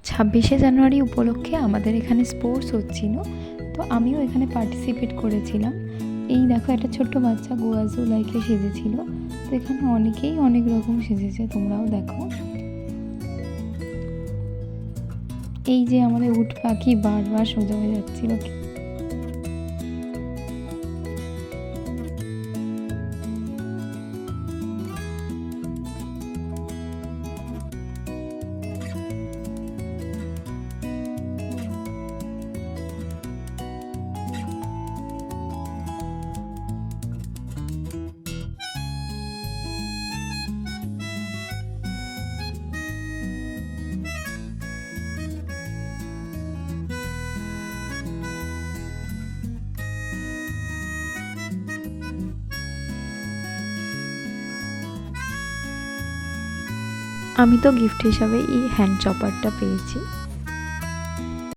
26শে জানুয়ারি উপলক্ষে আমাদের এখানে স্পোর্টস হচ্ছিল, তো আমিও এখানে পার্টিসিপেট করেছিলাম। এই দেখো একটা ছোট্ট বাচ্চা গোয়াজু লাইকে সেজেছিল। তো এখানে অনেকেই অনেক রকম সেজেছে, তোমরাও দেখো। এই যে আমাদের উট পাখি বারবার সোজা হয়ে যাচ্ছিল। আমি তো গিফট হিসাবে এই হ্যান্ড চপারটা পেয়েছি।